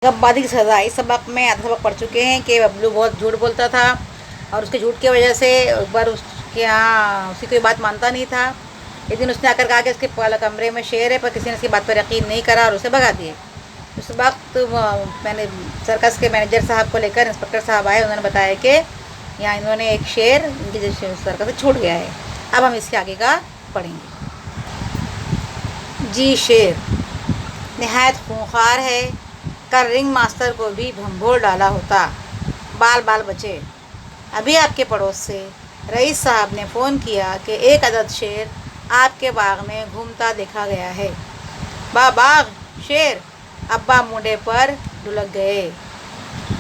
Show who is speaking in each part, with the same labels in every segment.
Speaker 1: गब्बादी की सज़ा। इस सबक में आधा सबक पढ़ चुके हैं कि बबलू बहुत झूठ बोलता था और उसके झूठ की वजह से एक बार उसके यहाँ उसकी कोई बात मानता नहीं था। एक दिन उसने आकर कहा कि उसके कमरे में शेर है, पर किसी ने उसकी बात पर यकीन नहीं करा और उसे भगा दिए। उस वक्त मैंने सर्कस के मैनेजर साहब को लेकर इंस्पेक्टर साहब आए। उन्होंने बताया कि यहाँ इन्होंने एक शेर इनकी सर्कस से छूट गया है। अब हम इसके आगे का पढ़ेंगे। जी शेर नहायत खूंखार है, कर रिंग मास्टर को भी भंभोर डाला होता। बाल बाल बचे। अभी आपके पड़ोस से रईस साहब ने फ़ोन किया कि एक अदद शेर आपके बाग में घूमता देखा गया है। बाग शेर। अब्बा मुंडे पर ढुलक गए।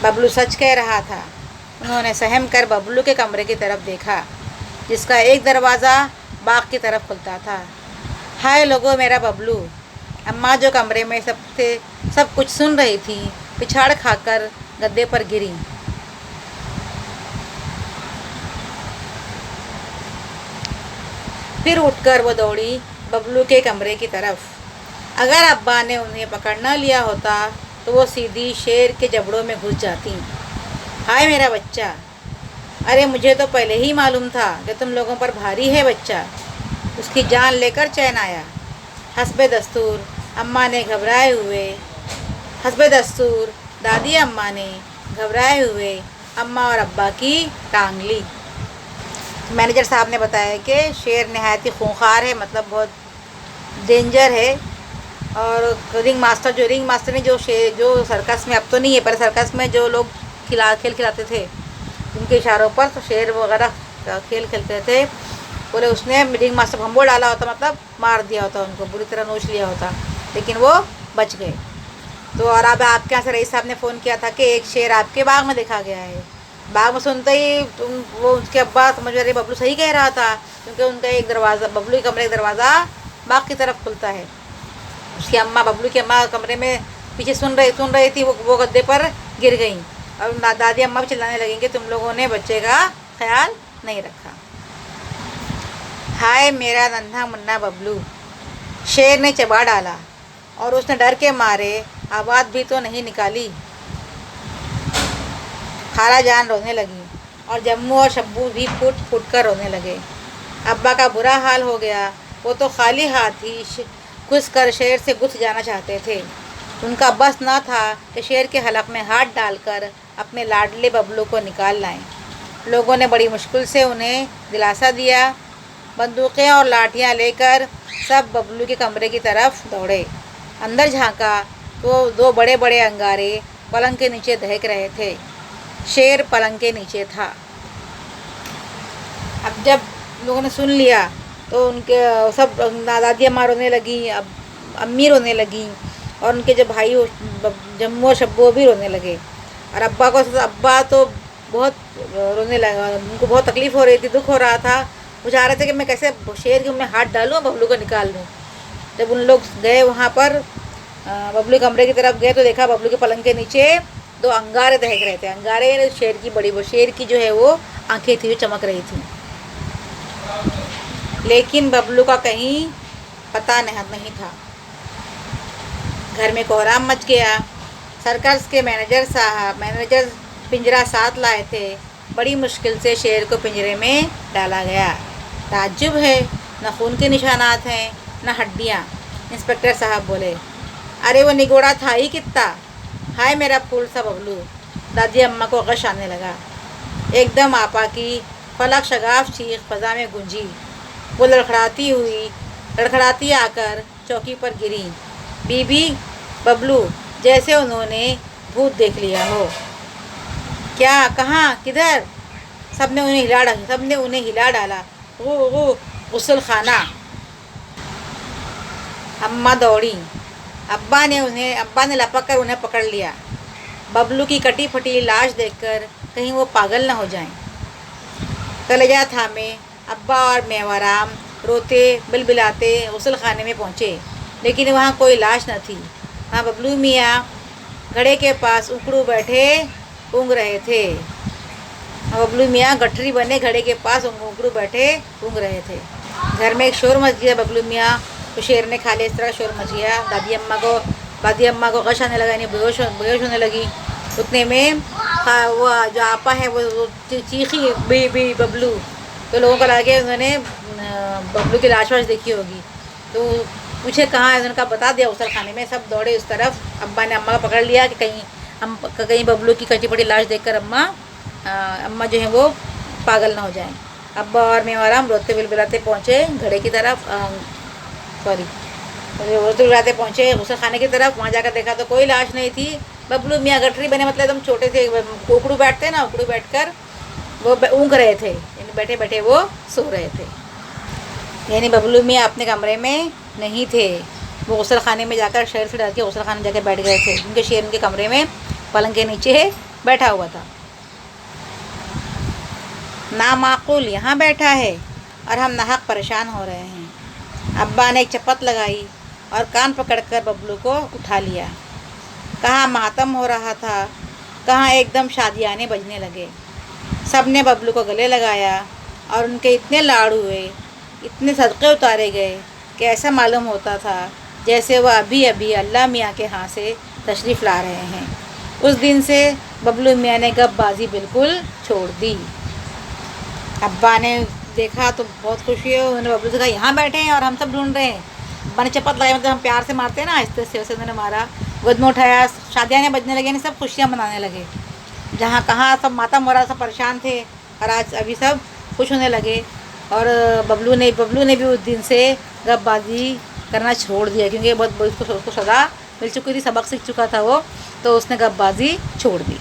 Speaker 1: बबलू सच कह रहा था। उन्होंने सहम कर बबलू के कमरे की तरफ देखा, जिसका एक दरवाज़ा बाग की तरफ खुलता था। हाय लोगो मेरा बबलू। अम्मा जो कमरे में सब कुछ सुन रही थी, पिछाड़ खाकर गद्दे पर गिरी। फिर उठकर वो दौड़ी बबलू के कमरे की तरफ। अगर अब्बा ने उन्हें पकड़ न लिया होता तो वो सीधी शेर के जबड़ों में घुस जाती। हाय मेरा बच्चा। अरे मुझे तो पहले ही मालूम था कि तुम लोगों पर भारी है बच्चा। उसकी जान लेकर चैन आया। हस्बे दस्तूर अम्मा ने घबराए हुए हस्बे दस्तूर दादी अम्मा ने घबराए हुए अम्मा और अब्बा की टांग ली। मैनेजर साहब ने बताया कि शेर नहायत ही खूंखार है, मतलब बहुत डेंजर है। और रिंग मास्टर ने जो सर्कस में, अब तो नहीं है, पर सर्कस में जो लोग खेल खिलाते थे उनके इशारों पर तो शेर वगैरह खेल खेलते थे, बोले उसने रिंग मास्टर भंबो डाला होता, मतलब मार दिया होता, उनको बुरी तरह नोच लिया होता, लेकिन वो बच गए। तो और अब आपके यहाँ से रईस साहब ने फ़ोन किया था कि एक शेर आपके बाग में देखा गया है। बाग में सुनते ही वो उसके अब्बा समझ रहे बबलू सही कह रहा था, क्योंकि उनका एक दरवाज़ा, बबलू के कमरे का दरवाज़ा बाग की तरफ खुलता है। उसकी अम्मा, बबलू की अम्मा कमरे में पीछे सुन रही थी, वो गद्दे पर गिर गई और दादी अम्मा भी चिल्लाने लगेंगे तुम लोगों ने बच्चे का ख्याल नहीं रखा। हाय मेरा नन्हा मुन्ना बबलू। शेर ने चबा डाला और उसने डर के मारे आवाज़ भी तो नहीं निकाली। खाला जान रोने लगी और जम्मू और शब्बू भी फूट फूट कर रोने लगे। अब्बा का बुरा हाल हो गया। वो तो खाली हाथ ही घुस कर शेर से गुथ जाना चाहते थे। उनका बस न था कि शेर के हलक में हाथ डालकर अपने लाडले बबलू को निकाल लाएं। लोगों ने बड़ी मुश्किल से उन्हें दिलासा दिया। बंदूकें और लाठियां लेकर सब बबलू के कमरे की तरफ दौड़े। अंदर झांका तो दो बड़े बड़े अंगारे पलंग के नीचे दहक रहे थे। शेर पलंग के नीचे था। अब जब लोगों ने सुन लिया तो उनके सब दादी अम्मा रोने लगी, अब अम्मी रोने लगी और उनके जो भाई जम्मू और शब्बू भी रोने लगे। और अब्बा तो बहुत रोने लगा, उनको बहुत तकलीफ़ हो रही थी, दुख हो रहा था। वो चाह रहे थे कि मैं कैसे शेर के में हाथ डालूँ, बबलू को निकाल दूँ। जब उन लोग गए वहाँ पर बबलू कमरे की तरफ गए तो देखा बबलू के पलंग के नीचे दो अंगारे दहक रहे थे। अंगारे शेर की जो है वो आंखें थी, जो चमक रही थी। लेकिन बबलू का कहीं पता नहीं था। घर में कोहराम मच गया। सर्कस के मैनेजर पिंजरा साथ लाए थे। बड़ी मुश्किल से शेर को पिंजरे में डाला गया। ताज्जुब है, न खून के निशानात हैं न हड्डियाँ। इंस्पेक्टर साहब बोले, अरे वो निगोड़ा था ही कितना। हाय मेरा फूल सा बबलू। दादी अम्मा को गश आने लगा। एकदम आपा की फलक शगाफ चीख फजा में गूंजी। वो लड़खड़ाती आकर चौकी पर गिरी। बीबी बबलू, जैसे उन्होंने भूत देख लिया हो। क्या, कहाँ, किधर? सबने उन्हें हिला डाला। वो गुस्ल खाना। अम्मा दौड़ी। अब्बा ने लपक कर उन्हें पकड़ लिया। बबलू की कटी फटी लाश देखकर कहीं वो पागल न हो जाएं। कलेजा थामे अब्बा और मेवाराम रोते बिलबिलाते गुस्ल खाने में पहुँचे, लेकिन वहाँ कोई लाश न थी। वहाँ बबलू मियाँ घड़े के पास उकड़ू बैठे ऊँग रहे थे। बबलू मियाँ गठरी बने घड़े के पास उकड़ू बैठे ऊँग रहे थे। घर में एक शोर मच गया। बबलू मियाँ को शेर ने खा लिया, इस तरह शोर मच गया। दादी अम्मा को दादी अम्मा को गश आने लगा, यानी बेहोश होने लगी। उतने में हाँ वो जो आपा है वो चीखी बी बबलू। तो लोगों को लगे उन्होंने बबलू की लाश वाश देखी होगी। तो पूछे कहाँ है, उन्होंने कहा बता दिया उसल खाने में। सब दौड़े उस तरफ। अब्बा ने अम्मा को पकड़ लिया कि कहीं बबलू की कटी पटी लाश देखकर अम्मा जो है वो पागल ना हो जाएं। अब्बा और मेवाराम रोते बिलबिलाते पहुँचे घड़े की तरफ, सॉरी रोते बिलबिलाते पहुँचे गुसल खाने की तरफ। वहाँ जाकर देखा तो कोई लाश नहीं थी। बबलू मियाँ गठरी बने, मतलब एकदम छोटे से उकड़ू बैठते ना, उकड़ू बैठकर वो ऊँघ रहे थे, यानी बैठे बैठे वो सो रहे थे। यानी बबलू मियाँ अपने कमरे में नहीं थे, वो गुसल खाने में जाकर शेर से डर के गुसल खाने जाकर बैठ गए थे, क्योंकि शेर उनके कमरे में पलंग के नीचे बैठा हुआ था। नामाकुल यहाँ बैठा है और हम नाहक परेशान हो रहे हैं। अब्बा ने एक चपत लगाई और कान पकड़कर बबलू को उठा लिया। कहाँ मातम हो रहा था, कहाँ एकदम शादियाने बजने लगे। सब ने बबलू को गले लगाया और उनके इतने लाड़ हुए, इतने सदक़े उतारे गए कि ऐसा मालूम होता था जैसे वह अभी अभी अल्लाह मियाँ के यहाँ से तशरीफ़ ला रहे हैं। उस दिन से बबलू मियाँ ने गपबाजी बिल्कुल छोड़ दी। अब्बा ने देखा तो बहुत खुशी हुई। उन्होंने बबलू से कहा यहाँ बैठे हैं और हम सब ढूंढ रहे हैं। अब्बा ने चपत लगाई, मतलब हम प्यार से मारते हैं ना, आहिस्ते से वैसे उन्होंने मारा, गोद में उठाया, शादियाँ बजने लगे, सब खुशियाँ मनाने लगे। जहाँ कहाँ सब मातम हो रहा, सब परेशान थे, और आज अभी सब खुश होने लगे। और बबलू ने भी उस दिन से गपबाजी करना छोड़ दिया, क्योंकि बहुत उसको सज़ा मिल चुकी थी, सबक सीख चुका था वो, तो उसने गपबाजी छोड़ दी।